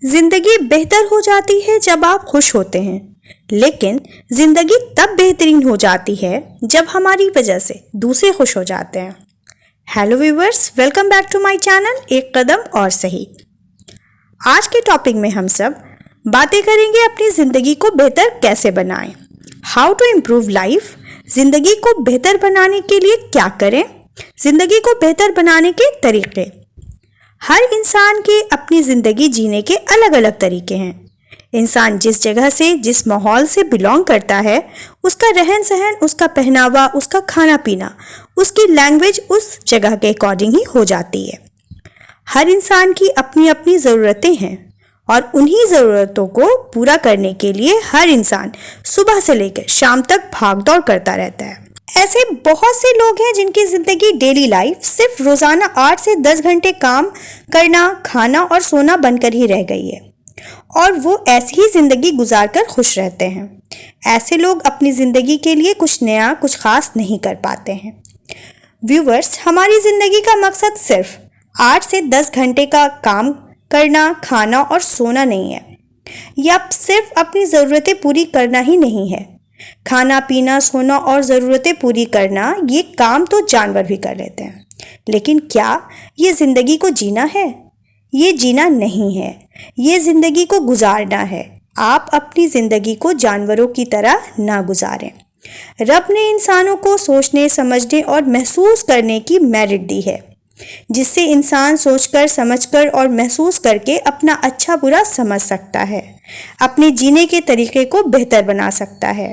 जिंदगी बेहतर हो जाती है जब आप खुश होते हैं, लेकिन जिंदगी तब बेहतरीन हो जाती है जब हमारी वजह से दूसरे खुश हो जाते हैं। Hello viewers, welcome back to my channel एक कदम और सही। आज के टॉपिक में हम सब बातें करेंगे अपनी ज़िंदगी को बेहतर कैसे बनाएं, हाउ टू इम्प्रूव लाइफ। ज़िंदगी को बेहतर बनाने के लिए क्या करें, ज़िंदगी को बेहतर बनाने के तरीके। हर इंसान के अपनी ज़िंदगी जीने के अलग अलग तरीके हैं। इंसान जिस जगह से, जिस माहौल से बिलोंग करता है, उसका रहन सहन, उसका पहनावा, उसका खाना पीना, उसकी लैंग्वेज उस जगह के अकॉर्डिंग ही हो जाती है। हर इंसान की अपनी अपनी ज़रूरतें हैं और उन्हीं ज़रूरतों को पूरा करने के लिए हर इंसान सुबह से लेकर शाम तक भागदौड़ करता रहता है। ऐसे बहुत से लोग हैं जिनकी ज़िंदगी डेली लाइफ सिर्फ रोज़ाना 8 से 10 घंटे काम करना, खाना और सोना बनकर ही रह गई है और वो ऐसी ही ज़िंदगी गुजार कर खुश रहते हैं। ऐसे लोग अपनी ज़िंदगी के लिए कुछ नया, कुछ ख़ास नहीं कर पाते हैं। व्यूवर्स, हमारी ज़िंदगी का मकसद सिर्फ 8 से 10 घंटे का काम करना, खाना और सोना नहीं है, या सिर्फ अपनी ज़रूरतें पूरी करना ही नहीं है। खाना पीना, सोना और ज़रूरतें पूरी करना, ये काम तो जानवर भी कर लेते हैं, लेकिन क्या ये ज़िंदगी को जीना है? ये जीना नहीं है, ये ज़िंदगी को गुजारना है। आप अपनी ज़िंदगी को जानवरों की तरह ना गुजारें। रब ने इंसानों को सोचने, समझने और महसूस करने की मेरिट दी है, जिससे इंसान सोचकर, समझकर और महसूस करके अपना अच्छा बुरा समझ सकता है, अपने जीने के तरीके को बेहतर बना सकता है,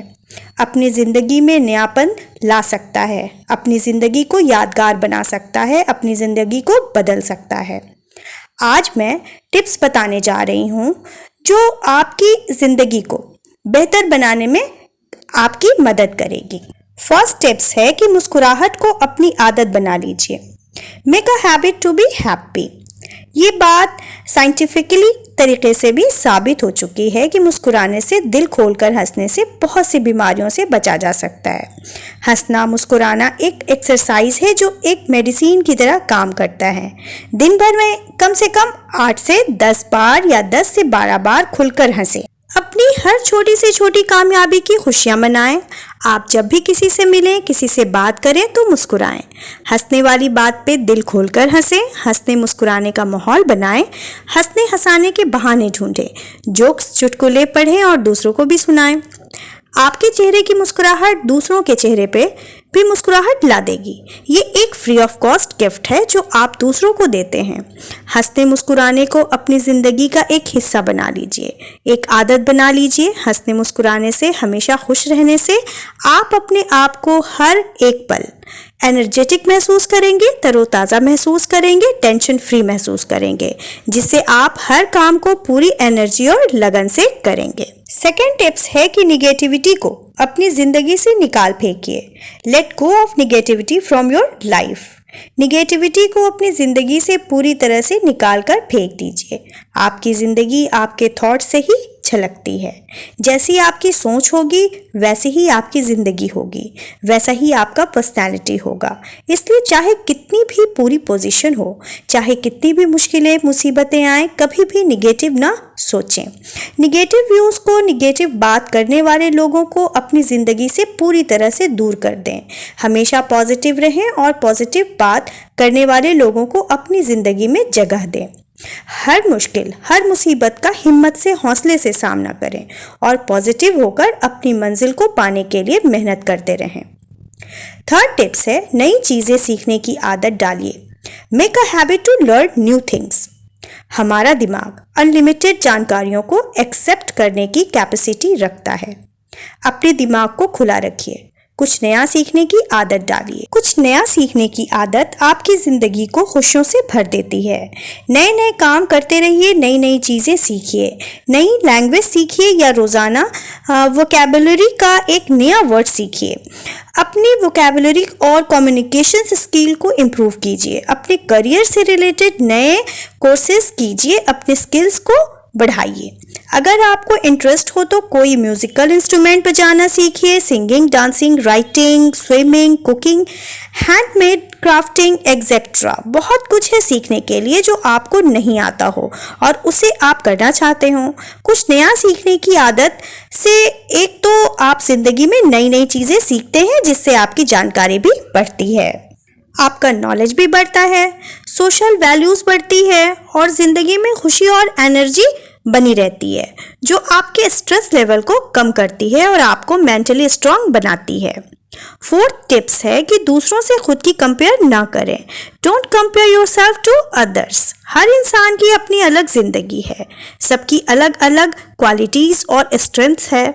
अपनी ज़िंदगी में नयापन ला सकता है, अपनी ज़िंदगी को यादगार बना सकता है, अपनी ज़िंदगी को बदल सकता है। आज मैं टिप्स बताने जा रही हूँ जो आपकी ज़िंदगी को बेहतर बनाने में आपकी मदद करेगी। फर्स्ट टिप्स है कि मुस्कुराहट को अपनी आदत बना लीजिए। Make a habit to be happy. ये बात साइंटिफिकली तरीके से भी साबित हो चुकी है कि मुस्कुराने से, दिल खोलकर हंसने से बहुत सी बीमारियों से बचा जा सकता है। हंसना, मुस्कुराना एक एक्सरसाइज है जो एक मेडिसिन की तरह काम करता है। दिन भर में कम से कम 8 से 10 बार या 10 से 12 बार खुलकर हंसें। अपनी हर छोटी से छोटी कामयाबी की खुशियां मनाएं। आप जब भी किसी से मिलें, किसी से बात करें तो मुस्कुराएं। हंसने वाली बात पे दिल खोलकर हंसें। हंसने मुस्कुराने का माहौल बनाएं। हंसने हंसाने के बहाने ढूंढें। जोक्स, चुटकुले पढ़ें और दूसरों को भी सुनाएं। आपके चेहरे की मुस्कुराहट दूसरों के चेहरे पे भी मुस्कुराहट ला देगी। ये एक फ्री ऑफ कॉस्ट गिफ्ट है जो आप दूसरों को देते हैं। हंसने मुस्कुराने को अपनी ज़िंदगी का एक हिस्सा बना लीजिए, एक आदत बना लीजिए। हंसने मुस्कुराने से, हमेशा खुश रहने से आप अपने आप को हर एक पल एनर्जेटिक महसूस करेंगे, तरोताज़ा महसूस करेंगे, टेंशन फ्री महसूस करेंगे, जिससे आप हर काम को पूरी एनर्जी और लगन से करेंगे। सेकेंड टिप्स है कि निगेटिविटी को अपनी ज़िंदगी से निकाल फेंकिए। Let go of negativity from your life. Negativity को अपनी ज़िंदगी से पूरी तरह से निकाल कर फेंक दीजिए। आपकी ज़िंदगी आपके थॉट से ही झलकती है। जैसी आपकी सोच होगी वैसी ही आपकी ज़िंदगी होगी, वैसा ही आपका पर्सनैलिटी होगा। इसलिए चाहे कितनी भी पूरी पोजीशन हो, चाहे कितनी भी मुश्किलें, मुसीबतें आए, कभी भी निगेटिव ना सोचें। निगेटिव व्यूज़ को, निगेटिव बात करने वाले लोगों को अपनी ज़िंदगी से पूरी तरह से दूर कर दें। हमेशा पॉजिटिव रहें और पॉजिटिव बात करने वाले लोगों को अपनी ज़िंदगी में जगह दें। हर मुश्किल, हर मुसीबत का हिम्मत से, हौसले से सामना करें और पॉजिटिव होकर अपनी मंजिल को पाने के लिए मेहनत करते रहें। थर्ड टिप्स है, नई चीज़ें सीखने की आदत डालिए। Make a habit to learn new things. हमारा दिमाग अनलिमिटेड जानकारियों को एक्सेप्ट करने की कैपेसिटी रखता है। अपने दिमाग को खुला रखिए। कुछ नया सीखने की आदत डालिए। कुछ नया सीखने की आदत आपकी ज़िंदगी को खुशियों से भर देती है। नए नए काम करते रहिए, नई नई चीज़ें सीखिए, नई लैंग्वेज सीखिए या रोज़ाना वोकैबुलरी का एक नया वर्ड सीखिए। अपनी वोकैबुलरी और कम्युनिकेशन स्किल को इम्प्रूव कीजिए। अपने करियर से रिलेटेड नए कोर्सेज कीजिए, अपने स्किल्स को बढ़ाइए। अगर आपको इंटरेस्ट हो तो कोई म्यूजिकल इंस्ट्रूमेंट बजाना सीखिए। Singing, dancing, writing, swimming, cooking, handmade, crafting etcetera. बहुत कुछ है सीखने के लिए जो आपको नहीं आता हो और उसे आप करना चाहते हो। कुछ नया सीखने की आदत से एक तो आप जिंदगी में नई नई चीज़ें सीखते हैं जिससे आपकी जानकारी भी बढ़ती है, आपका नॉलेज भी बढ़ता है, सोशल वैल्यूज़ बढ़ती है और ज़िंदगी में खुशी और एनर्जी बनी रहती है जो आपके स्ट्रेस लेवल को कम करती है और आपको मेंटली स्ट्रांग बनाती है। फोर्थ टिप्स है कि दूसरों से खुद की कंपेयर ना करें। Don't compare yourself to others. हर इंसान की अपनी अलग जिंदगी है, सबकी अलग अलग क्वालिटीज़ और स्ट्रेंथ्स है।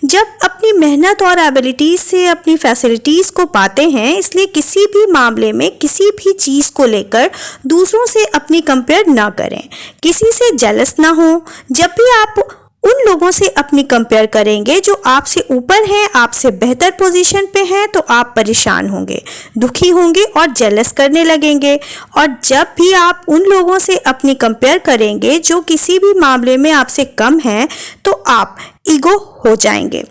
जब अपनी मेहनत और एबिलिटीज़ से अपनी फैसिलिटीज़ को पाते हैं, इसलिए किसी भी मामले में किसी भी चीज़ को लेकर दूसरों से अपनी कंपेयर ना करें, किसी से जेलस ना हो। जब भी आप उन लोगों से अपनी कंपेयर करेंगे जो आपसे ऊपर हैं, आपसे बेहतर पोजीशन पे हैं, तो आप परेशान होंगे, दुखी होंगे और जेलस करने लगेंगे। और जब भी आप उन लोगों से अपनी कंपेयर करेंगे जो किसी भी मामले में आपसे कम हैं, तो आप ईगो हो जाएंगे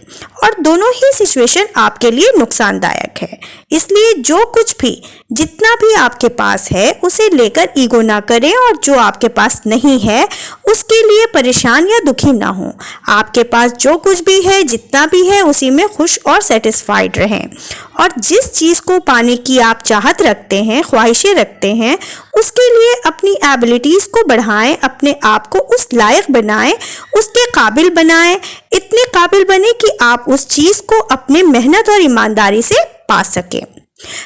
और दोनों ही सिचुएशन आपके लिए नुकसानदायक है। इसलिए जो कुछ भी जितना भी आपके पास है उसे लेकर ईगो ना करें और जो आपके पास नहीं है उसके लिए परेशान या दुखी ना हो। आपके पास जो कुछ भी है, जितना भी है, उसी में खुश और सेटिस्फाइड रहें और जिस चीज़ को पाने की आप चाहत रखते हैं, ख्वाहिशें रखते हैं, उसके लिए अपनी एबिलिटीज़ को बढ़ाएं, अपने आप को उस लायक बनाएं, उसके काबिल बनाएं, इतने काबिल बने कि आप उस चीज़ को अपने मेहनत और ईमानदारी से पा सकें।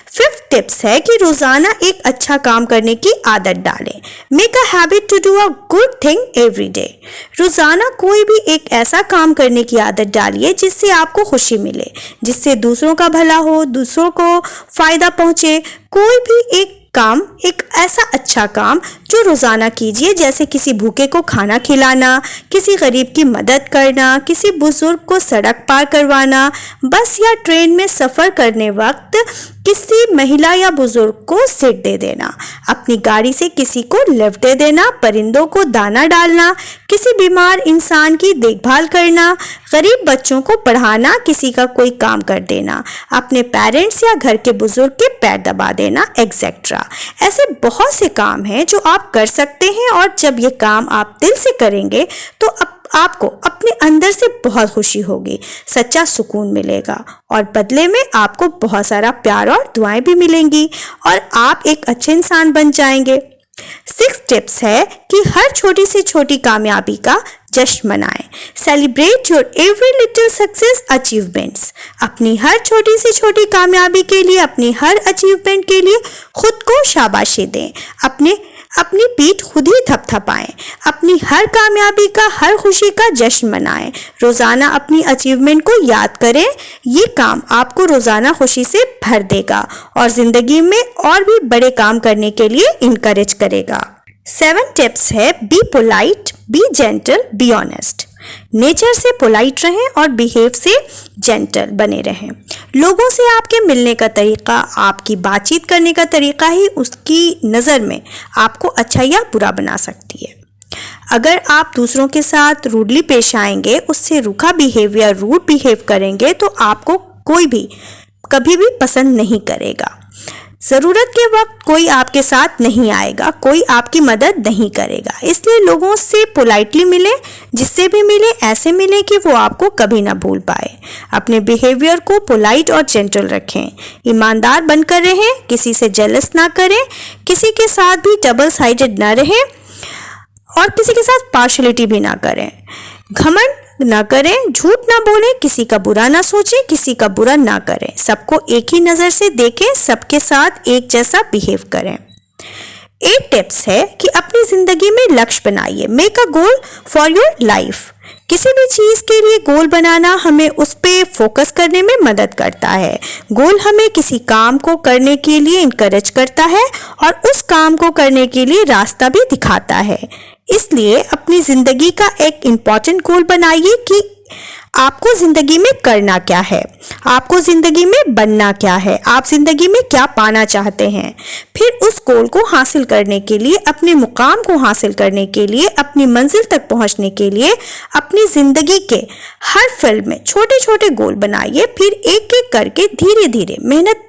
फिफ्थ टिप्स है कि रोजाना एक अच्छा काम करने की आदत डालें। Make a habit to do a good thing every day. रोजाना कोई भी एक ऐसा काम करने की आदत डालिए जिससे आपको खुशी मिले, जिससे दूसरों का भला हो, दूसरों को फायदा पहुंचे। कोई भी एक काम, एक ऐसा अच्छा काम जो रोज़ाना कीजिए, जैसे किसी भूखे को खाना खिलाना, किसी गरीब की मदद करना, किसी बुजुर्ग को सड़क पार करवाना, बस या ट्रेन में सफ़र करने वक्त किसी महिला या बुजुर्ग को सीट दे देना, अपनी गाड़ी से किसी को लिफ्ट दे देना, परिंदों को दाना डालना, किसी बीमार इंसान की देखभाल करना, गरीब बच्चों को पढ़ाना, किसी का कोई काम कर देना, अपने पेरेंट्स या घर के बुजुर्ग के पैर दबा देना एक्सेट्रा। ऐसे बहुत से काम हैं जो आप कर सकते हैं और जब ये काम आप दिल से करेंगे तो आपको अपने अंदर से बहुत खुशी होगी, सच्चा सुकून मिलेगा और बदले में आपको बहुत सारा प्यार और दुआएं भी मिलेंगी और आप एक अच्छे इंसान बन जाएंगे। 6 टिप्स है कि हर छोटी से छोटी कामयाबी का जश्न मनाएं। Celebrate your every little success achievements. अपनी हर छोटी से छोटी कामयाबी के लिए, अपनी हर अचीवमेंट के लिए खुद को शाबाशी दें। अपनी पीठ खुद ही थपथपाएं। अपनी हर कामयाबी का, हर खुशी का जश्न मनाएं। रोज़ाना अपनी अचीवमेंट को याद करें। ये काम आपको रोज़ाना खुशी से भर देगा और ज़िंदगी में और भी बड़े काम करने के लिए इनकरेज करेगा। 7 टिप्स है be polite, B gentle, be honest. Nature से पोलाइट रहें और बिहेव से जेंटल बने रहें। लोगों से आपके मिलने का तरीका, आपकी बातचीत करने का तरीका ही उसकी नज़र में आपको अच्छा या बुरा बना सकती है। अगर आप दूसरों के साथ रूडली पेश आएंगे, उससे रूखा बिहेवियर, रूड बिहेव करेंगे तो आपको कोई भी कभी भी पसंद नहीं करेगा। ज़रूरत के वक्त कोई आपके साथ नहीं आएगा, कोई आपकी मदद नहीं करेगा। इसलिए लोगों से पोलाइटली मिलें, जिससे भी मिले ऐसे मिलें कि वो आपको कभी ना भूल पाए। अपने बिहेवियर को पोलाइट और जेंटल रखें। ईमानदार बनकर रहें, किसी से जेलस ना करें, किसी के साथ भी डबल साइडेड ना रहें और किसी के साथ पार्शलिटी भी ना करें। घमंड ना करें, झूठ ना बोलें, किसी का बुरा ना सोचें, किसी का बुरा ना करें, सबको एक ही नज़र से देखें, सबके साथ एक जैसा बिहेव करें। 8 टिप्स है कि अपनी ज़िंदगी में लक्ष्य बनाइए। Make a goal for your life. किसी भी चीज़ के लिए गोल बनाना हमें उस पर फोकस करने में मदद करता है। गोल हमें किसी काम को करने के लिए इनकरेज करता है और उस काम को करने के लिए रास्ता भी दिखाता है। इसलिए अपनी ज़िंदगी का एक इम्पॉर्टेंट गोल बनाइए कि आपको जिंदगी में करना क्या है, आपको जिंदगी में बनना क्या है, आप जिंदगी में क्या पाना चाहते हैं। फिर उस गोल को हासिल करने के लिए, अपने मुकाम को हासिल करने के लिए, अपनी मंजिल तक पहुंचने के लिए अपनी जिंदगी के हर फील्ड में छोटे छोटे गोल बनाइए। फिर एक एक करके धीरे धीरे मेहनत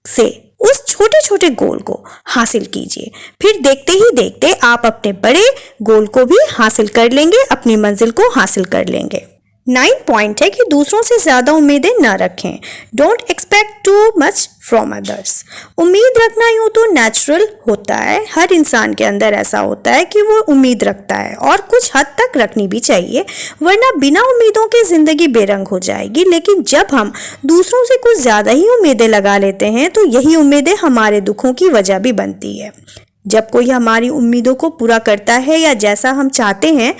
से उस छोटे छोटे गोल को हासिल कीजिए। फिर देखते ही देखते आप अपने बड़े गोल को भी हासिल कर लेंगे, अपनी मंजिल को हासिल कर लेंगे। 9 पॉइंट है कि दूसरों से ज़्यादा उम्मीदें न रखें। Don't expect too much from others. उम्मीद रखना यूँ तो नेचुरल होता है, हर इंसान के अंदर ऐसा होता है कि वो उम्मीद रखता है और कुछ हद तक रखनी भी चाहिए, वरना बिना उम्मीदों के ज़िंदगी बेरंग हो जाएगी। लेकिन जब हम दूसरों से कुछ ज़्यादा ही उम्मीदें लगा लेते हैं तो यही उम्मीदें हमारे दुखों की वजह भी बनती है। जब कोई हमारी उम्मीदों को पूरा करता है या जैसा हम चाहते हैं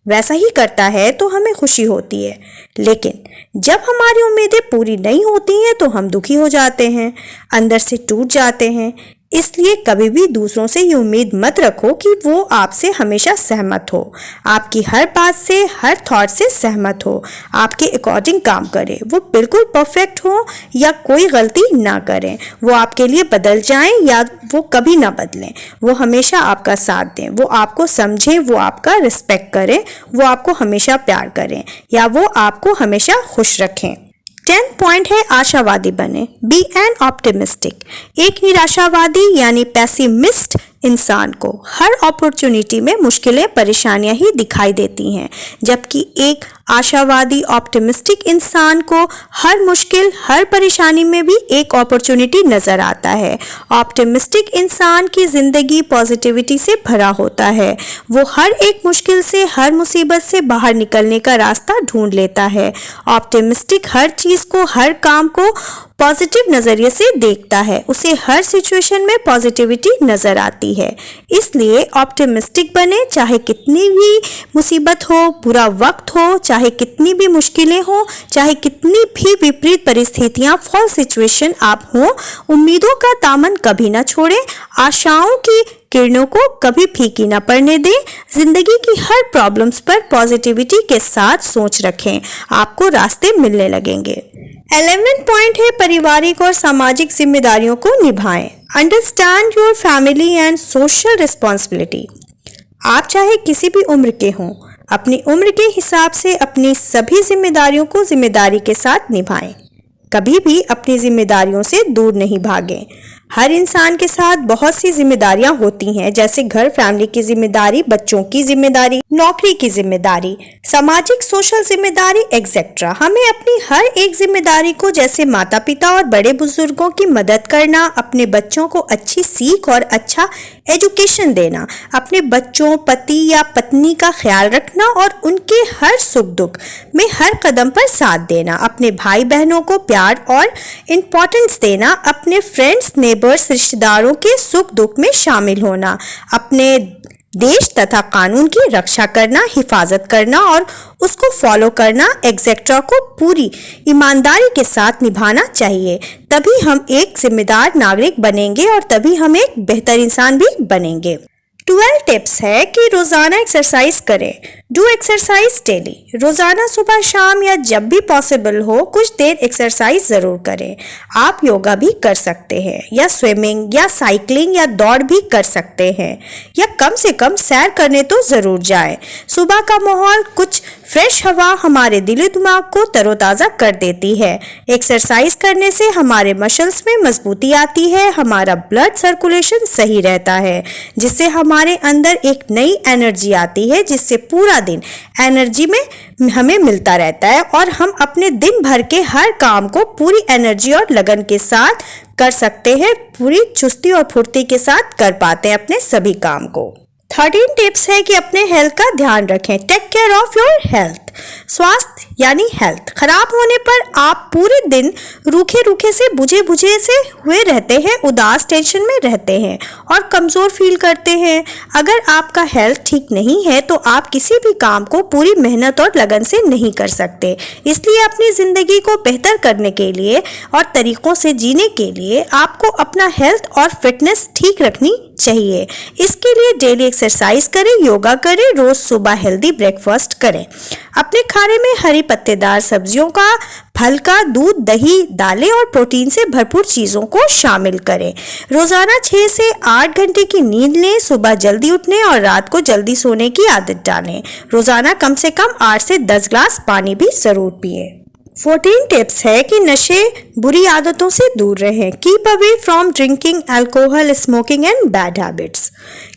वैसा ही करता है तो हमें खुशी होती है, लेकिन जब हमारी उम्मीदें पूरी नहीं होती हैं तो हम दुखी हो जाते हैं, अंदर से टूट जाते हैं। इसलिए कभी भी दूसरों से ये उम्मीद मत रखो कि वो आपसे हमेशा सहमत हो, आपकी हर बात से, हर थॉट से सहमत हो, आपके अकॉर्डिंग काम करे, वो बिल्कुल परफेक्ट हो या कोई गलती ना करें, वो आपके लिए बदल जाएं या वो कभी ना बदलें, वो हमेशा आपका साथ दें, वो आपको समझें, वो आपका रिस्पेक्ट करें, वो आपको हमेशा प्यार करें या वो आपको हमेशा खुश रखें। 10 पॉइंट है आशावादी बने। Be an optimistic. एक निराशावादी यानी पैसिमिस्ट इंसान को हर अपॉर्चुनिटी में मुश्किलें, परेशानियां ही दिखाई देती हैं, जबकि एक आशावादी ऑप्टिमिस्टिक इंसान को हर मुश्किल, हर परेशानी में भी एक अपॉर्चुनिटी नजर आता है। ऑप्टिमिस्टिक इंसान की जिंदगी पॉजिटिविटी से भरा होता है, वो हर एक मुश्किल से, हर मुसीबत से बाहर निकलने का रास्ता ढूंढ लेता है। ऑप्टिमिस्टिक हर चीज को, हर काम को पॉजिटिव नज़रिए से देखता है, उसे हर सिचुएशन में पॉजिटिविटी नज़र आती है। इसलिए ऑप्टिमिस्टिक बने, चाहे कितनी भी मुसीबत हो, बुरा वक्त हो, चाहे कितनी भी मुश्किलें हो, चाहे कितनी भी विपरीत परिस्थितियां, फॉल्स सिचुएशन आप हो, उम्मीदों का दामन कभी ना छोड़ें, आशाओं की किरणों को कभी फीकी ना पड़ने दें, जिंदगी की हर प्रॉब्लम्स पर पॉजिटिविटी के साथ सोच रखें, आपको रास्ते मिलने लगेंगे। 11 पॉइंट है पारिवारिक और सामाजिक जिम्मेदारियों को निभाएं। Understand your family and social responsibility. आप चाहे किसी भी उम्र के हों, अपनी उम्र के हिसाब से अपनी सभी जिम्मेदारियों को जिम्मेदारी के साथ निभाएं। कभी भी अपनी जिम्मेदारियों से दूर नहीं भागें। हर इंसान के साथ बहुत सी जिम्मेदारियां होती हैं, जैसे घर, फैमिली की जिम्मेदारी, बच्चों की जिम्मेदारी, नौकरी की जिम्मेदारी, सामाजिक सोशल जिम्मेदारी एक्सेट्रा। हमें अपनी हर एक जिम्मेदारी को, जैसे माता पिता और बड़े बुजुर्गों की मदद करना, अपने बच्चों को अच्छी सीख और अच्छा एजुकेशन देना, अपने बच्चों, पति या पत्नी का ख्याल रखना और उनके हर सुख दुख में हर कदम पर साथ देना, अपने भाई बहनों को प्यार और इम्पोर्टेंस देना, अपने फ्रेंड्स, नेबर्स, रिश्तेदारों के सुख दुख में शामिल होना, अपने देश तथा कानून की रक्षा करना, हिफाजत करना और उसको फॉलो करना एक्सेट्रा को पूरी ईमानदारी के साथ निभाना चाहिए। तभी हम एक जिम्मेदार नागरिक बनेंगे और तभी हम एक बेहतर इंसान भी बनेंगे। 12 टिप्स है कि रोज़ाना एक्सरसाइज करें। Do exercise daily. रोज़ाना सुबह शाम या जब भी पॉसिबल हो कुछ देर एक्सरसाइज ज़रूर करें। आप योगा भी कर सकते हैं या स्विमिंग या साइकिलिंग या दौड़ भी कर सकते हैं या कम से कम सैर करने तो ज़रूर जाएं। सुबह का माहौल, कुछ फ्रेश हवा हमारे दिल दिमाग को तरोताज़ा कर देती है। एक्सरसाइज करने से हमारे मसल्स में मजबूती आती है, हमारा ब्लड सर्कुलेशन सही रहता है, जिससे हमारे अंदर एक नई एनर्जी आती है, जिससे पूरा दिन एनर्जी में हमें मिलता रहता है और हम अपने दिन भर के हर काम को पूरी एनर्जी और लगन के साथ कर सकते हैं, पूरी चुस्ती और फुर्ती के साथ कर पाते हैं अपने सभी काम को। 13 टिप्स है कि अपने हेल्थ का ध्यान रखें। Take care of your health. स्वास्थ्य यानी हेल्थ खराब होने पर आप पूरे दिन रूखे से, बुझे से हुए रहते हैं, उदास, टेंशन में रहते हैं और कमज़ोर फील करते हैं। अगर आपका हेल्थ ठीक नहीं है तो आप किसी भी काम को पूरी मेहनत और लगन से नहीं कर सकते। इसलिए अपनी ज़िंदगी को बेहतर करने के लिए और तरीक़ों से जीने के लिए आपको अपना हेल्थ और फिटनेस ठीक रखनी चाहिए। इसके लिए डेली एक्सरसाइज करें, योगा करें, रोज सुबह हेल्दी ब्रेकफास्ट करें। अपने खाने में हरी पत्तेदार सब्जियों का, फल का, दूध, दही, दालें और प्रोटीन से भरपूर चीज़ों को शामिल करें। रोजाना 6 से 8 घंटे की नींद लें, सुबह जल्दी उठने और रात को जल्दी सोने की आदत डालें। रोजाना कम से कम 8 से 10 ग्लास पानी भी जरूर पिए। 14 टिप्स है कि नशे, बुरी आदतों से दूर रहें। Keep away from drinking, alcohol, smoking and bad habits.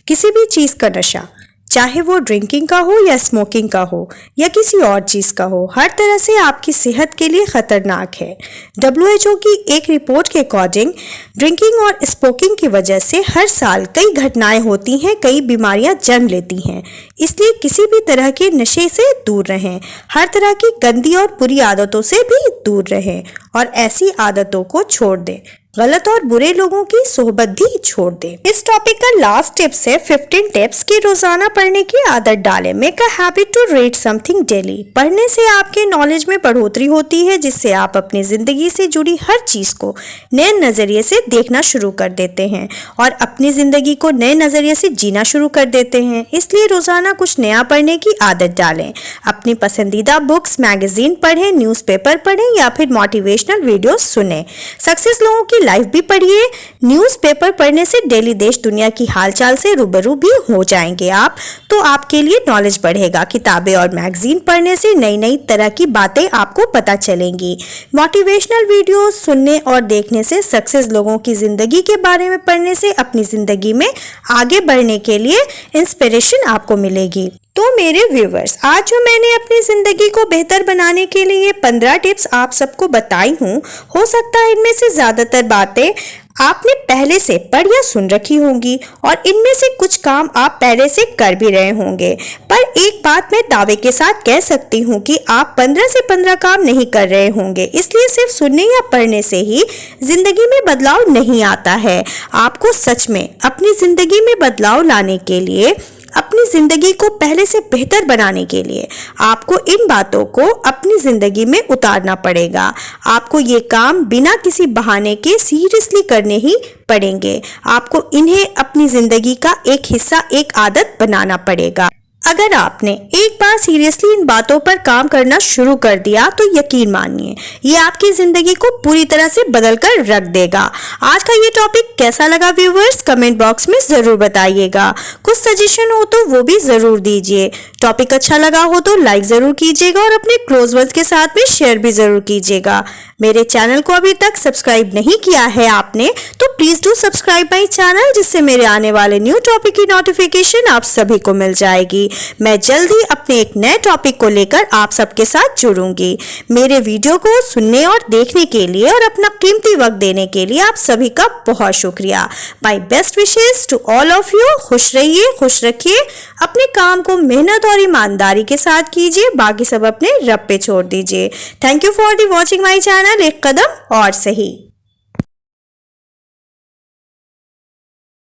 किसी भी चीज़ का नशा, चाहे वो ड्रिंकिंग का हो या स्मोकिंग का हो या किसी और चीज़ का हो, हर तरह से आपकी सेहत के लिए खतरनाक है। WHO की एक रिपोर्ट के अकॉर्डिंग ड्रिंकिंग और स्मोकिंग की वजह से हर साल कई घटनाएं होती हैं, कई बीमारियां जन्म लेती हैं। इसलिए किसी भी तरह के नशे से दूर रहें, हर तरह की गंदी और बुरी आदतों से भी दूर रहें और ऐसी आदतों को छोड़ दें। गलत और बुरे लोगों की सोहबत भी छोड़ दें। इस टॉपिक का लास्ट टिप्स है 15 टिप्स की रोजाना पढ़ने की आदत डालें। Make a habit to read something daily. पढ़ने से आपके नॉलेज में बढ़ोतरी होती है, जिससे आप अपनी जिंदगी से जुड़ी हर चीज को नए नजरिए से देखना शुरू कर देते हैं और अपनी जिंदगी को नए नजरिए से जीना शुरू कर देते हैं। इसलिए रोजाना कुछ नया पढ़ने की आदत डालें। अपनी पसंदीदा बुक्स, मैगजीन पढ़ें, न्यूज़पेपर पढ़ें या फिर मोटिवेशनल वीडियोस सुनें। सक्सेस लोगों की लाइफ भी पढ़िए। न्यूज़पेपर पढ़ने से डेली देश दुनिया की हालचाल से रूबरू भी हो जाएंगे आप, तो आपके लिए नॉलेज बढ़ेगा। किताबें और मैगजीन पढ़ने से नई नई तरह की बातें आपको पता चलेंगी। मोटिवेशनल वीडियो सुनने और देखने से, सक्सेस लोगों की जिंदगी के बारे में पढ़ने से अपनी जिंदगी में आगे बढ़ने के लिए इंस्पिरेशन आपको मिलेगी। तो मेरे व्यूवर्स, आज जो मैंने अपनी ज़िंदगी को बेहतर बनाने के लिए 15 टिप्स आप सबको बताई हूँ, हो सकता है इनमें से ज़्यादातर बातें आपने पहले से पढ़ या सुन रखी होंगी और इनमें से कुछ काम आप पहले से कर भी रहे होंगे। पर एक बात मैं दावे के साथ कह सकती हूँ कि आप 15 से 15 काम नहीं कर रहे होंगे। इसलिए सिर्फ सुनने या पढ़ने से ही जिंदगी में बदलाव नहीं आता है। आपको सच में अपनी जिंदगी में बदलाव लाने के लिए, अपनी जिंदगी को पहले से बेहतर बनाने के लिए आपको इन बातों को अपनी जिंदगी में उतारना पड़ेगा। आपको ये काम बिना किसी बहाने के सीरियसली करने ही पड़ेंगे। आपको इन्हें अपनी जिंदगी का एक हिस्सा, एक आदत बनाना पड़ेगा। अगर आपने एक बार सीरियसली इन बातों पर काम करना शुरू कर दिया तो यकीन मानिए ये आपकी जिंदगी को पूरी तरह से बदल कर रख देगा। आज का ये टॉपिक कैसा लगा व्यूवर्स, कमेंट बॉक्स में जरूर बताइएगा। कुछ सजेशन हो तो वो भी जरूर दीजिए। टॉपिक अच्छा लगा हो तो लाइक जरूर कीजिएगा और अपने क्लोज वंस के साथ में शेयर भी जरूर कीजिएगा। मेरे चैनल को अभी तक सब्सक्राइब नहीं किया है आपने तो please do subscribe my channel, जिससे मेरे आने वाले न्यू टॉपिक की नोटिफिकेशन आप सभी को मिल जाएगी। मैं जल्द ही अपने एक नए टॉपिक को लेकर आप सबके साथ जुड़ूंगी। मेरे वीडियो को सुनने और देखने के लिए और अपना कीमती वक्त देने के लिए आप सभी का बहुत शुक्रिया। My best wishes to all of you. खुश रहिए, खुश रखिए, अपने काम को मेहनत और ईमानदारी के साथ कीजिए, बाकी सब अपने रब पे छोड़ दीजिए। Thank you for the watching my channel एक कदम और सही।